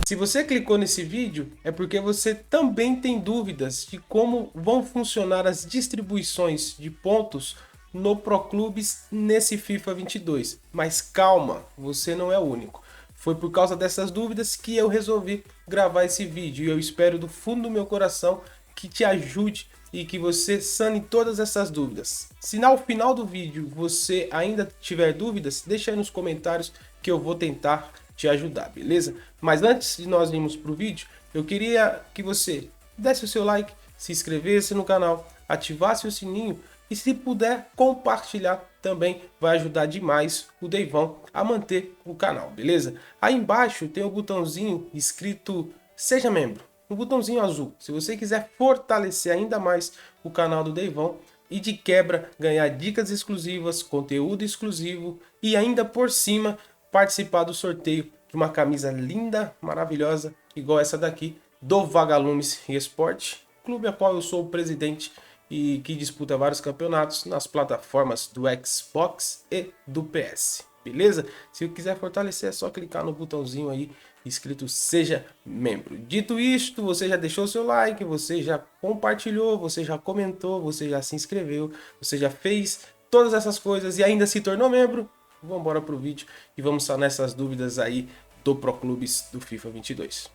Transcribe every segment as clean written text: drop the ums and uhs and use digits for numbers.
Se você clicou nesse vídeo, é porque você também tem dúvidas de como vão funcionar as distribuições de pontos no Proclubes nesse FIFA 22. Mas calma, você não é o único. Foi por causa dessas dúvidas que eu resolvi gravar esse vídeo e eu espero do fundo do meu coração que te ajude e que você sane todas essas dúvidas. Se ao final do vídeo você ainda tiver dúvidas, deixa aí nos comentários que eu vou tentar te ajudar, beleza? Mas antes de nós irmos para o vídeo, eu queria que você desse o seu like, se inscrevesse no canal, ativasse o sininho e se puder compartilhar também vai ajudar demais o Deivão a manter o canal, beleza? Aí embaixo tem o botãozinho escrito Seja Membro, um botãozinho azul. Se você quiser fortalecer ainda mais o canal do Deivão e de quebra ganhar dicas exclusivas, conteúdo exclusivo e ainda por cima participar do sorteio de uma camisa linda, maravilhosa, igual essa daqui, do Vagalumes Esporte, clube a qual eu sou o presidente e que disputa vários campeonatos nas plataformas do Xbox e do PS. Beleza? Se quiser fortalecer é só clicar no botãozinho aí escrito Seja Membro. Dito isto, você já deixou seu like, você já compartilhou, você já comentou, você já se inscreveu, você já fez todas essas coisas e ainda se tornou membro? Vamos embora pro vídeo e vamos sanar essas dúvidas aí do Proclubes do FIFA 22.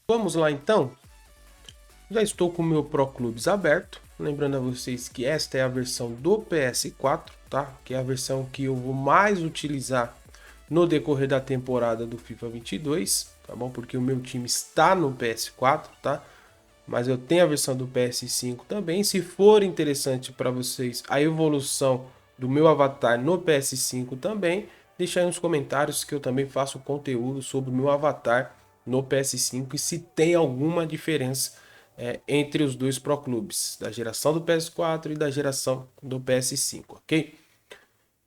Vamos lá então? Já estou com o meu Proclubes aberto, lembrando a vocês que esta é a versão do PS4, tá? Que é a versão que eu vou mais utilizar no decorrer da temporada do FIFA 22, tá bom? Porque o meu time está no PS4, tá? Mas eu tenho a versão do PS5 também. Se for interessante para vocês a evolução do meu avatar no PS5 também, deixa aí nos comentários que eu também faço conteúdo sobre o meu avatar no PS5 e se tem alguma diferença entre os dois Proclubes, da geração do PS4 e da geração do PS5, ok?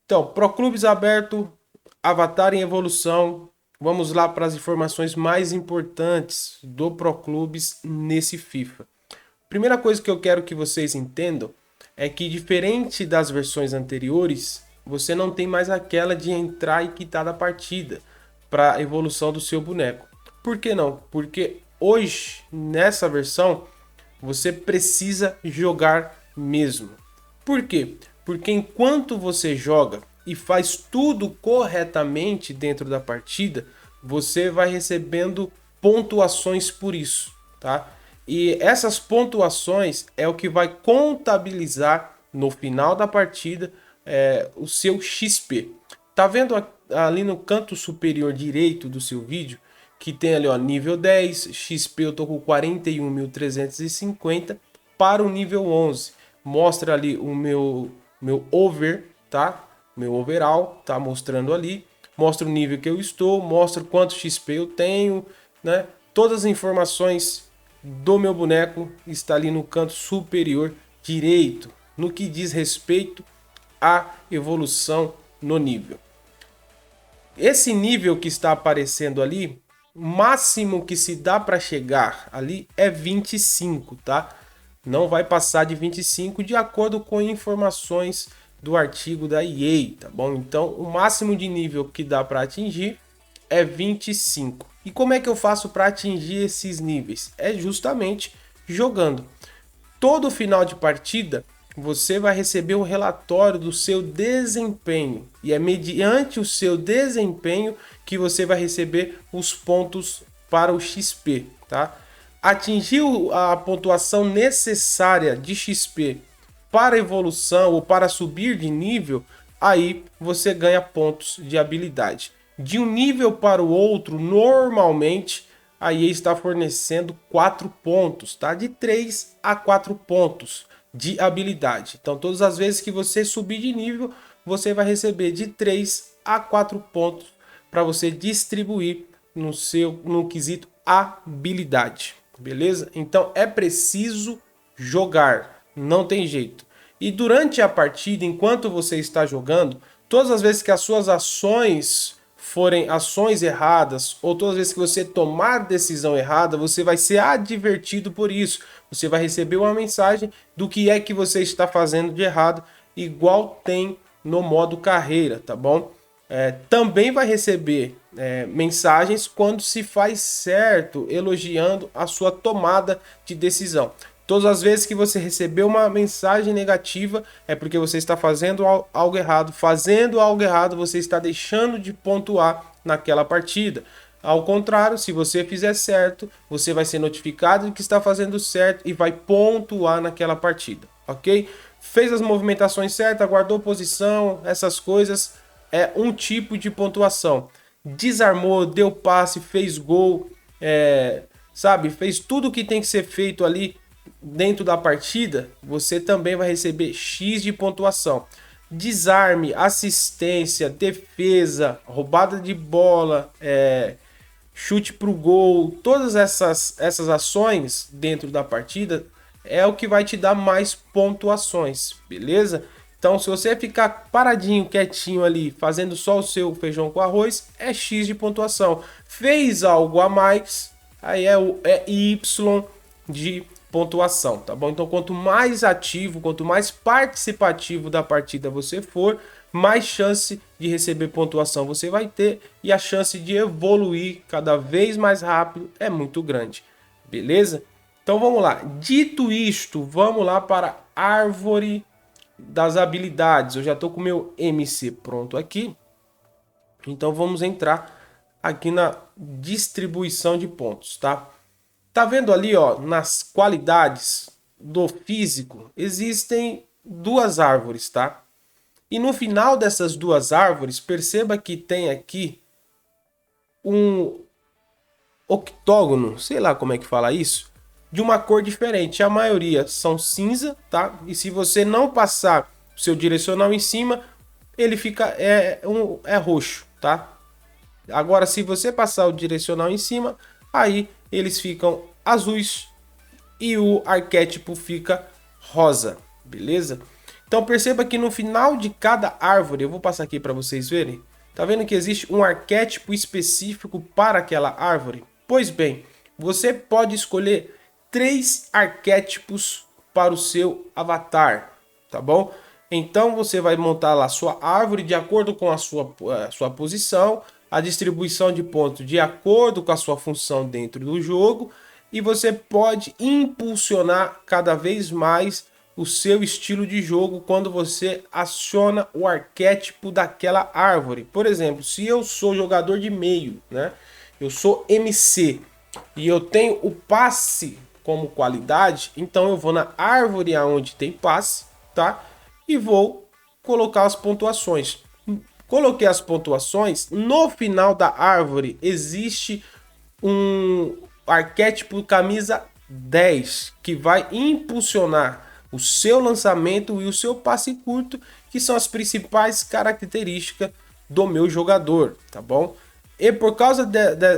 Então, Proclubes aberto, avatar em evolução. Vamos lá para as informações mais importantes do Proclubes nesse FIFA. Primeira coisa que eu quero que vocês entendam é que, diferente das versões anteriores, você não tem mais aquela de entrar e quitar da partida para a evolução do seu boneco. Por que não? Porque hoje, nessa versão, você precisa jogar mesmo. Por quê? Porque enquanto você joga e faz tudo corretamente dentro da partida, você vai recebendo pontuações por isso, tá? E essas pontuações é o que vai contabilizar no final da partida o seu XP. Tá vendo ali no canto superior direito do seu vídeo que tem ali, ó, nível 10, XP eu tô com 41.350 para o nível 11. Mostra ali o meu over, tá? Meu overall, tá mostrando ali. Mostra o nível que eu estou, mostra quanto XP eu tenho, né? Todas as informações do meu boneco está ali no canto superior direito, no que diz respeito à evolução no nível. Esse nível que está aparecendo ali, máximo que se dá para chegar ali é 25, tá? Não vai passar de 25 de acordo com informações do artigo da EA, tá bom? Então, o máximo de nível que dá para atingir é 25. E como é que eu faço para atingir esses níveis? É justamente jogando. Todo final de partida, você vai receber um relatório do seu desempenho. E é mediante o seu desempenho que você vai receber os pontos para o XP, tá? Atingiu a pontuação necessária de XP para evolução ou para subir de nível, aí você ganha pontos de habilidade. De um nível para o outro, normalmente, a EA está fornecendo 4 pontos, tá? De 3 a 4 pontos de habilidade. Então, todas as vezes que você subir de nível, você vai receber de 3 a 4 pontos para você distribuir no quesito habilidade, beleza? Então, é preciso jogar, não tem jeito. E durante a partida, enquanto você está jogando, todas as vezes que as suas ações forem ações erradas, ou todas as vezes que você tomar decisão errada, você vai ser advertido por isso. Você vai receber uma mensagem do que é que você está fazendo de errado, igual tem no modo carreira, tá bom? também vai receber mensagens quando se faz certo, elogiando a sua tomada de decisão. Todas as vezes que você receber uma mensagem negativa é porque você está fazendo algo errado. Fazendo algo errado, você está deixando de pontuar naquela partida. Ao contrário, se você fizer certo, você vai ser notificado de que está fazendo certo e vai pontuar naquela partida, ok? Fez as movimentações certas, guardou posição, essas coisas, é um tipo de pontuação. Desarmou, deu passe, fez gol, sabe? Fez tudo o que tem que ser feito ali dentro da partida, você também vai receber X de pontuação. Desarme, assistência, defesa, roubada de bola, chute pro gol, todas essas ações dentro da partida é o que vai te dar mais pontuações, beleza? Então, se você ficar paradinho, quietinho ali, fazendo só o seu feijão com arroz, é X de pontuação. Fez algo a mais, aí é Y de pontuação, tá bom? Então, quanto mais ativo, quanto mais participativo da partida você for, mais chance de receber pontuação você vai ter e a chance de evoluir cada vez mais rápido é muito grande, beleza? Então vamos lá. Dito isto, vamos lá para a árvore das habilidades. Eu já estou com o meu MC pronto aqui. Então vamos entrar aqui na distribuição de pontos, tá? Tá vendo ali, ó, nas qualidades do físico, existem duas árvores, tá? E no final dessas duas árvores, perceba que tem aqui um octógono, sei lá como é que fala isso, de uma cor diferente. A maioria são cinza, tá? E se você não passar o seu direcional em cima, ele fica roxo, tá? Agora, se você passar o direcional em cima, aí eles ficam azuis e o arquétipo fica rosa, beleza? Então perceba que no final de cada árvore, eu vou passar aqui para vocês verem, tá vendo que existe um arquétipo específico para aquela árvore? Pois bem, você pode escolher 3 arquétipos para o seu avatar, tá bom? Então você vai montar lá sua árvore de acordo com a sua posição, a distribuição de pontos de acordo com a sua função dentro do jogo, e você pode impulsionar cada vez mais o seu estilo de jogo quando você aciona o arquétipo daquela árvore. Por exemplo, se eu sou jogador de meio, né? Eu sou MC e eu tenho o passe como qualidade, então eu vou na árvore aonde tem passe, tá? E vou colocar as pontuações. Coloquei as pontuações, no final da árvore existe um arquétipo camisa 10 que vai impulsionar o seu lançamento e o seu passe curto, que são as principais características do meu jogador, tá bom? E por causa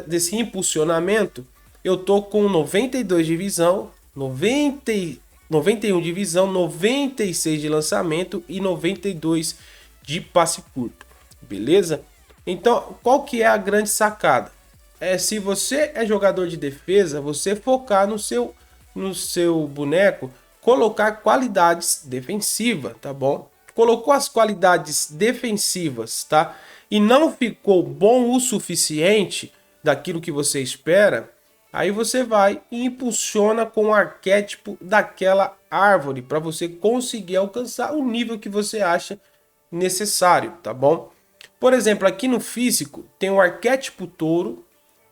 desse impulsionamento, eu tô com 92 de visão, 91 de visão, 96 de lançamento e 92 de passe curto, beleza? Então, qual que é a grande sacada? Se você é jogador de defesa, você focar no seu boneco, colocar qualidades defensivas, tá bom? Colocou as qualidades defensivas, tá? E não ficou bom o suficiente daquilo que você espera, aí você vai e impulsiona com o arquétipo daquela árvore para você conseguir alcançar o nível que você acha necessário, tá bom? Por exemplo, aqui no físico tem o arquétipo touro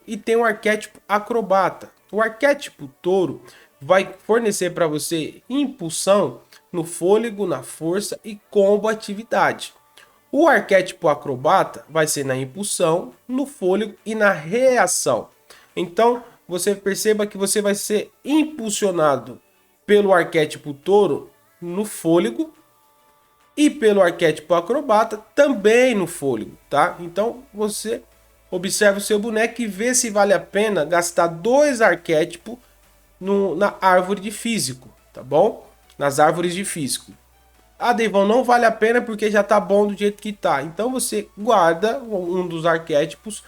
e tem o arquétipo acrobata. O arquétipo touro vai fornecer para você impulsão no fôlego, na força e combatividade. O arquétipo acrobata vai ser na impulsão, no fôlego e na reação. Então, você perceba que você vai ser impulsionado pelo arquétipo touro no fôlego e pelo arquétipo acrobata também no fôlego, tá? Então, você observa o seu boneco e vê se vale a pena gastar 2 arquétipos na árvore de físico, tá bom? Nas árvores de físico. Ah, Deivão, não vale a pena porque já tá bom do jeito que tá. Então você guarda um dos arquétipos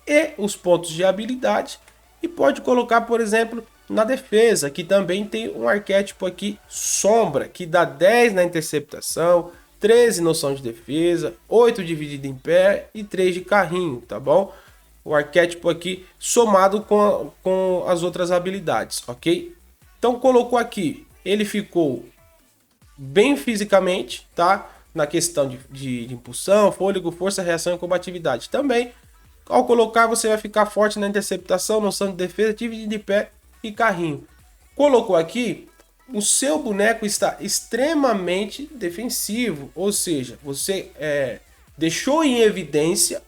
e os pontos de habilidade e pode colocar, por exemplo, na defesa, que também tem um arquétipo aqui, sombra, que dá 10 na interceptação, 13 noção de defesa, 8 dividido em pé e 3 de carrinho, tá bom? O arquétipo aqui somado com as outras habilidades, ok? Então colocou aqui, ele ficou bem fisicamente, tá? Na questão de impulsão, fôlego, força, reação e combatividade. Também, ao colocar, você vai ficar forte na interceptação, noção de defesa, dividido de pé e carrinho. Colocou aqui, o seu boneco está extremamente defensivo, ou seja, você deixou em evidência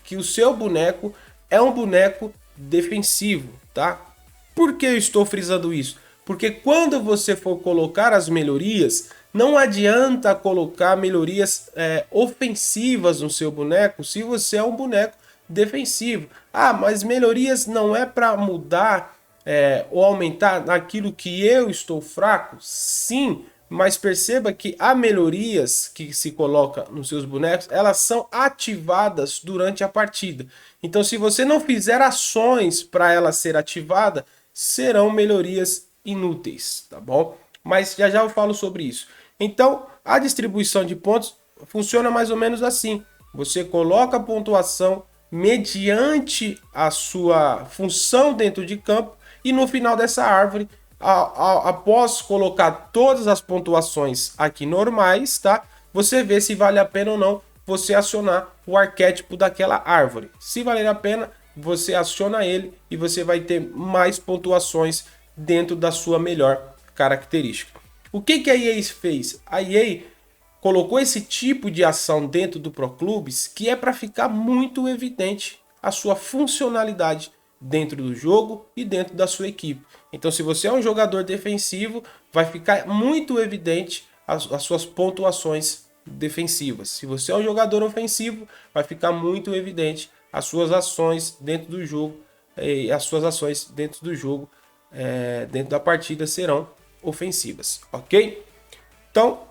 que o seu boneco é um boneco defensivo, tá? Por que eu estou frisando isso? Porque quando você for colocar as melhorias, não adianta colocar melhorias ofensivas no seu boneco se você é um boneco defensivo. Ah, mas melhorias não é para mudar ou aumentar naquilo que eu estou fraco? Sim, mas perceba que há melhorias que se coloca nos seus bonecos, elas são ativadas durante a partida. Então, se você não fizer ações para ela ser ativada, serão melhorias inúteis, tá bom? Mas já já eu falo sobre isso. Então, a distribuição de pontos funciona mais ou menos assim. Você coloca a pontuação mediante a sua função dentro de campo e no final dessa árvore, após colocar todas as pontuações aqui normais, tá? Você vê se vale a pena ou não você acionar o arquétipo daquela árvore. Se valer a pena, você aciona ele e você vai ter mais pontuações dentro da sua melhor característica. O que a EA fez? A EA colocou esse tipo de ação dentro do Pro Clubes que é para ficar muito evidente a sua funcionalidade dentro do jogo e dentro da sua equipe. Então, se você é um jogador defensivo, vai ficar muito evidente as suas pontuações defensivas. Se você é um jogador ofensivo, vai ficar muito evidente as suas ações dentro do jogo e as suas ações dentro do jogo, dentro da partida, serão ofensivas, ok? Então,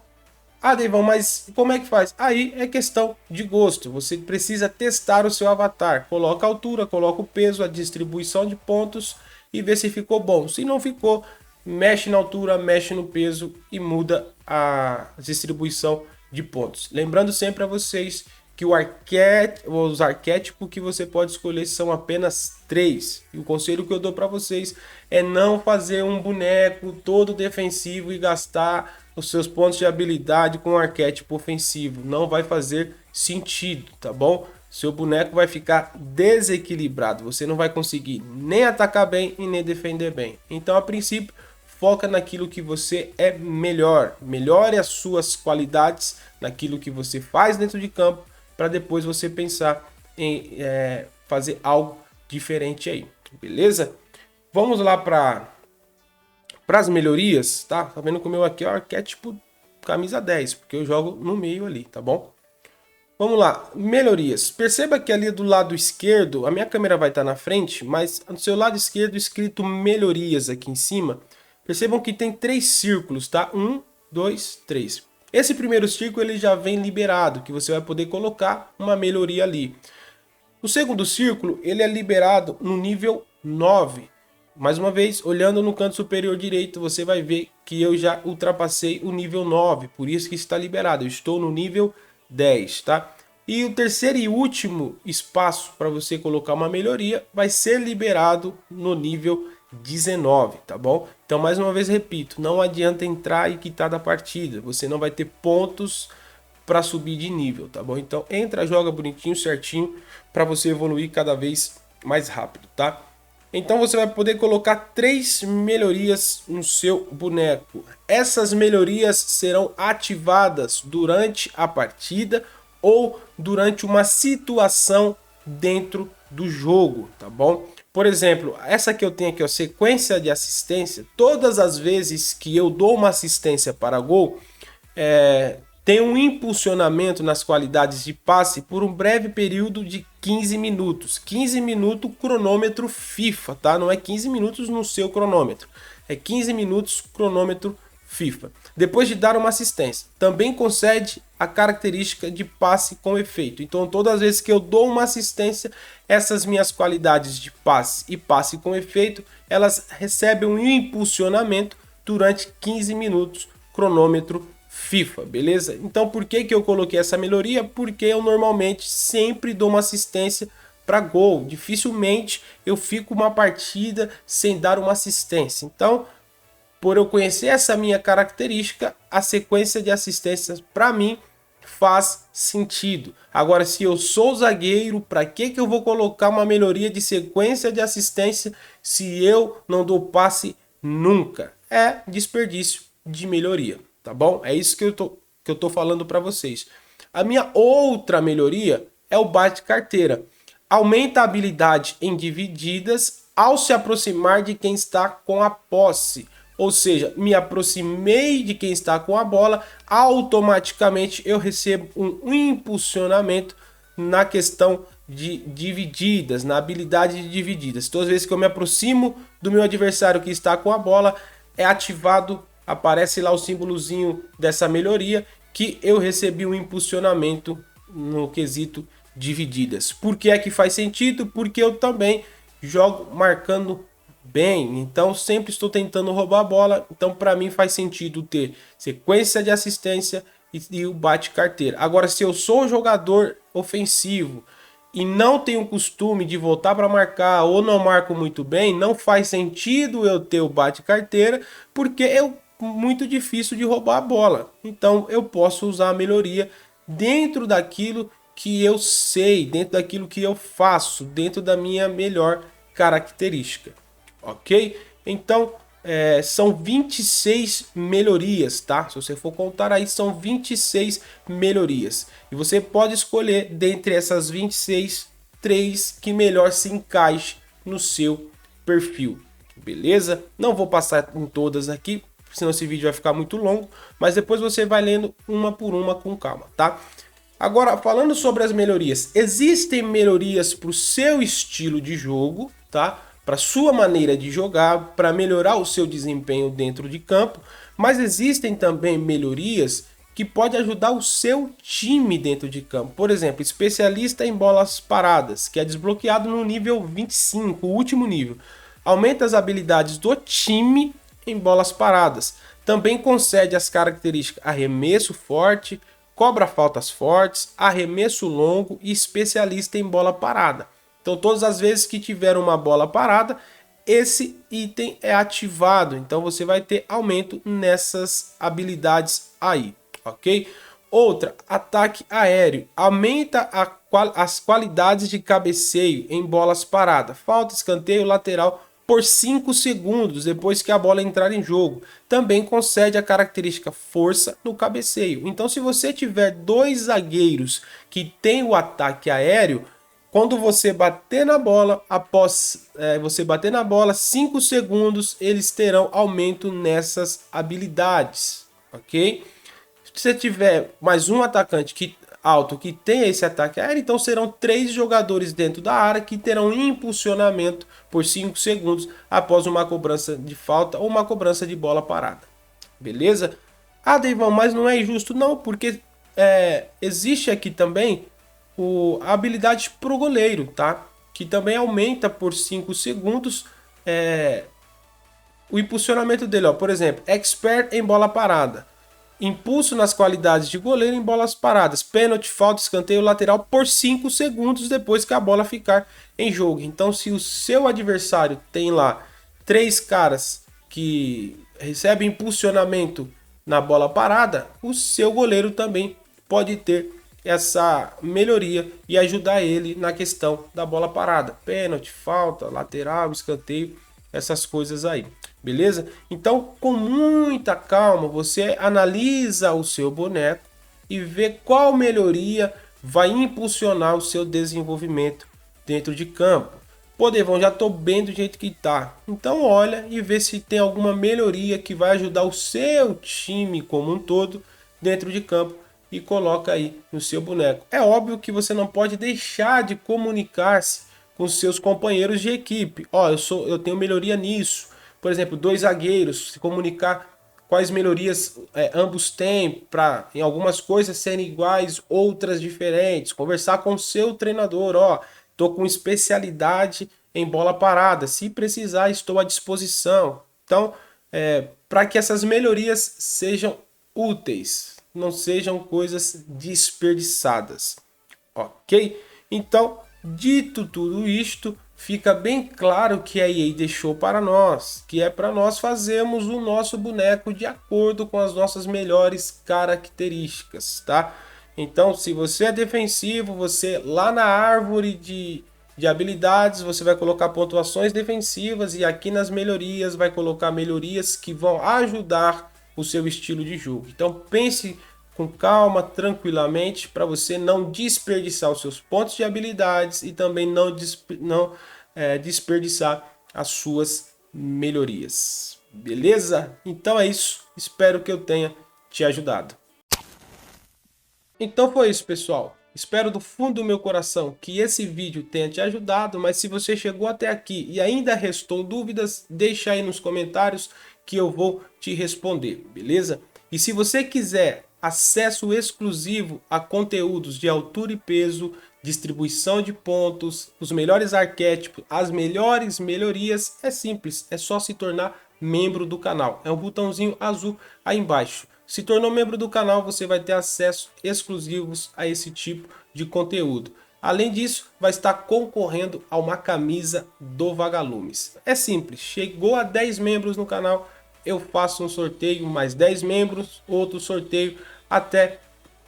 Deivão, mas como é que faz? Aí é questão de gosto. Você precisa testar o seu avatar. Coloca a altura, coloca o peso, a distribuição de pontos e vê se ficou bom. Se não ficou, mexe na altura, mexe no peso e muda a distribuição de pontos. Lembrando sempre a vocês que os arquétipos que você pode escolher são apenas 3. E o conselho que eu dou para vocês é não fazer um boneco todo defensivo e gastar os seus pontos de habilidade com um arquétipo ofensivo. Não vai fazer sentido, tá bom? Seu boneco vai ficar desequilibrado. Você não vai conseguir nem atacar bem e nem defender bem. Então, a princípio, foca naquilo que você é melhor. Melhore as suas qualidades naquilo que você faz dentro de campo, para depois você pensar em fazer algo diferente aí, beleza? Vamos lá para as melhorias, tá? Tá vendo que o meu aqui é o arquétipo camisa 10, porque eu jogo no meio ali, tá bom? Vamos lá, melhorias. Perceba que ali do lado esquerdo, a minha câmera vai estar na frente, mas no seu lado esquerdo escrito melhorias aqui em cima, percebam que tem 3 círculos, tá? 1, 2, 3. Esse primeiro círculo ele já vem liberado, que você vai poder colocar uma melhoria ali. O segundo círculo ele é liberado no nível 9. Mais uma vez, olhando no canto superior direito, você vai ver que eu já ultrapassei o nível 9, por isso que está liberado. Eu estou no nível 10, tá? E o terceiro e último espaço para você colocar uma melhoria vai ser liberado no nível 19, tá bom? Então, mais uma vez, repito, não adianta entrar e quitar da partida. Você não vai ter pontos para subir de nível, tá bom? Então, entra, joga bonitinho, certinho, para você evoluir cada vez mais rápido, tá? Então, você vai poder colocar 3 melhorias no seu boneco. Essas melhorias serão ativadas durante a partida ou durante uma situação dentro do jogo, tá bom? Por exemplo, essa que eu tenho aqui, ó, sequência de assistência, todas as vezes que eu dou uma assistência para gol, tem um impulsionamento nas qualidades de passe por um breve período de 15 minutos. 15 minutos cronômetro FIFA, tá? Não é 15 minutos no seu cronômetro, é 15 minutos cronômetro FIFA. Depois de dar uma assistência, também concede a característica de passe com efeito. Então, todas as vezes que eu dou uma assistência, essas minhas qualidades de passe e passe com efeito, elas recebem um impulsionamento durante 15 minutos, cronômetro FIFA, beleza? Então por que eu coloquei essa melhoria? Porque eu normalmente sempre dou uma assistência para gol. Dificilmente eu fico uma partida sem dar uma assistência. Então, por eu conhecer essa minha característica, a sequência de assistências para mim faz sentido. Agora, se eu sou zagueiro, para que eu vou colocar uma melhoria de sequência de assistência se eu não dou passe nunca? É desperdício de melhoria, tá bom? É isso que eu tô falando para vocês. A minha outra melhoria é o bate-carteira. Aumenta a habilidade em divididas ao se aproximar de quem está com a posse. Ou seja, me aproximei de quem está com a bola, automaticamente eu recebo um impulsionamento na questão de divididas, na habilidade de divididas. Todas as vezes que eu me aproximo do meu adversário que está com a bola, é ativado, aparece lá o símbolozinho dessa melhoria, que eu recebi um impulsionamento no quesito divididas. Por que é que faz sentido? Porque eu também jogo marcando bem, então sempre estou tentando roubar a bola, então para mim faz sentido ter sequência de assistência e o bate-carteira. Agora, se eu sou um jogador ofensivo e não tenho o costume de voltar para marcar ou não marco muito bem, não faz sentido eu ter o bate-carteira, porque é muito difícil de roubar a bola. Então eu posso usar a melhoria dentro daquilo que eu sei, dentro daquilo que eu faço, dentro da minha melhor característica. Ok? Então, são 26 melhorias, tá? Se você for contar aí, são 26 melhorias. E você pode escolher, dentre essas 26, 3 que melhor se encaixe no seu perfil. Beleza? Não vou passar em todas aqui, senão esse vídeo vai ficar muito longo. Mas depois você vai lendo uma por uma com calma, tá? Agora, falando sobre as melhorias. Existem melhorias para o seu estilo de jogo, tá? Para sua maneira de jogar, para melhorar o seu desempenho dentro de campo, mas existem também melhorias que podem ajudar o seu time dentro de campo. Por exemplo, especialista em bolas paradas, que é desbloqueado no nível 25, o último nível. Aumenta as habilidades do time em bolas paradas. Também concede as características arremesso forte, cobra faltas fortes, arremesso longo e especialista em bola parada. Então, todas as vezes que tiver uma bola parada, esse item é ativado. Então, você vai ter aumento nessas habilidades aí, ok? Outra, ataque aéreo. Aumenta as qualidades de cabeceio em bolas paradas. Falta, escanteio, lateral por 5 segundos depois que a bola entrar em jogo. Também concede a característica força no cabeceio. Então, se você tiver dois zagueiros que tem o ataque aéreo, quando você bater na bola, após você bater na bola, 5 segundos, eles terão aumento nessas habilidades, ok? Se você tiver mais um atacante alto que tenha esse ataque aéreo, então serão 3 jogadores dentro da área que terão impulsionamento por 5 segundos após uma cobrança de falta ou uma cobrança de bola parada. Beleza? Ah, Deivão, mas não é injusto não, porque existe aqui também a habilidade pro goleiro, tá? Que também aumenta por 5 segundos o impulsionamento dele, ó. Por exemplo, expert em bola parada. Impulso nas qualidades de goleiro em bolas paradas. Pênalti, falta, escanteio, lateral por 5 segundos depois que a bola ficar em jogo. Então, se o seu adversário tem lá 3 caras que recebem impulsionamento na bola parada, o seu goleiro também pode ter essa melhoria e ajudar ele na questão da bola parada. Pênalti, falta, lateral, escanteio, essas coisas aí. Beleza? Então, com muita calma, você analisa o seu boneco e vê qual melhoria vai impulsionar o seu desenvolvimento dentro de campo. Pô, Devon, já estou bem do jeito que tá. Então olha e vê se tem alguma melhoria que vai ajudar o seu time como um todo dentro de campo e coloca aí no seu boneco. É óbvio que você não pode deixar de comunicar-se com seus companheiros de equipe. Ó, eu tenho melhoria nisso. Por exemplo, 2 zagueiros, se comunicar quais melhorias ambos têm para em algumas coisas serem iguais, outras diferentes. Conversar com o seu treinador, ó, tô com especialidade em bola parada. Se precisar, estou à disposição. Então, para que essas melhorias sejam úteis, não sejam coisas desperdiçadas, ok? Então, dito tudo isto, fica bem claro que a EA deixou para nós, que é para nós fazermos o nosso boneco de acordo com as nossas melhores características, tá? Então, se você é defensivo, você lá na árvore de habilidades, você vai colocar pontuações defensivas e aqui nas melhorias vai colocar melhorias que vão ajudar o seu estilo de jogo. Então pense com calma, tranquilamente, para você não desperdiçar os seus pontos de habilidades e também não desperdiçar as suas melhorias. Beleza? Então é isso. Espero que eu tenha te ajudado. Então foi isso, pessoal. Espero do fundo do meu coração que esse vídeo tenha te ajudado, mas se você chegou até aqui e ainda restou dúvidas, deixa aí nos comentários que eu vou te responder, beleza? E se você quiser acesso exclusivo a conteúdos de altura e peso, distribuição de pontos, os melhores arquétipos, as melhores melhorias, é simples, é só se tornar membro do canal. É um botãozinho azul aí embaixo. Se tornou membro do canal, você vai ter acesso exclusivos a esse tipo de conteúdo. Além disso, vai estar concorrendo a uma camisa do Vagalumes. É simples, chegou a 10 membros no canal, eu faço um sorteio, mais 10 membros, outro sorteio, até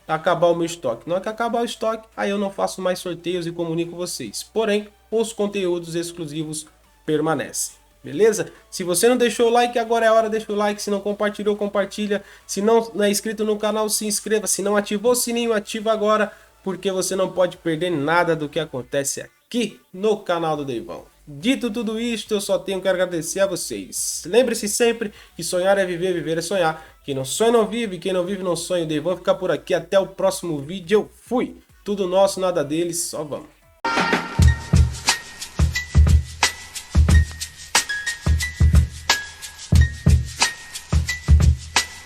acabar o meu estoque. Na hora que acabar o estoque, aí eu não faço mais sorteios e comunico vocês. Porém, os conteúdos exclusivos permanecem. Beleza? Se você não deixou o like, agora é a hora, deixa o like. Se não compartilhou, compartilha. Se não é inscrito no canal, se inscreva. Se não ativou o sininho, ativa agora, porque você não pode perder nada do que acontece aqui no canal do Deivão. Dito tudo isto, eu só tenho que agradecer a vocês. Lembre-se sempre que sonhar é viver, viver é sonhar. Quem não sonha não vive, quem não vive não sonha. O Deivão fica por aqui. Até o próximo vídeo. Eu fui. Tudo nosso, nada deles. Só vamos.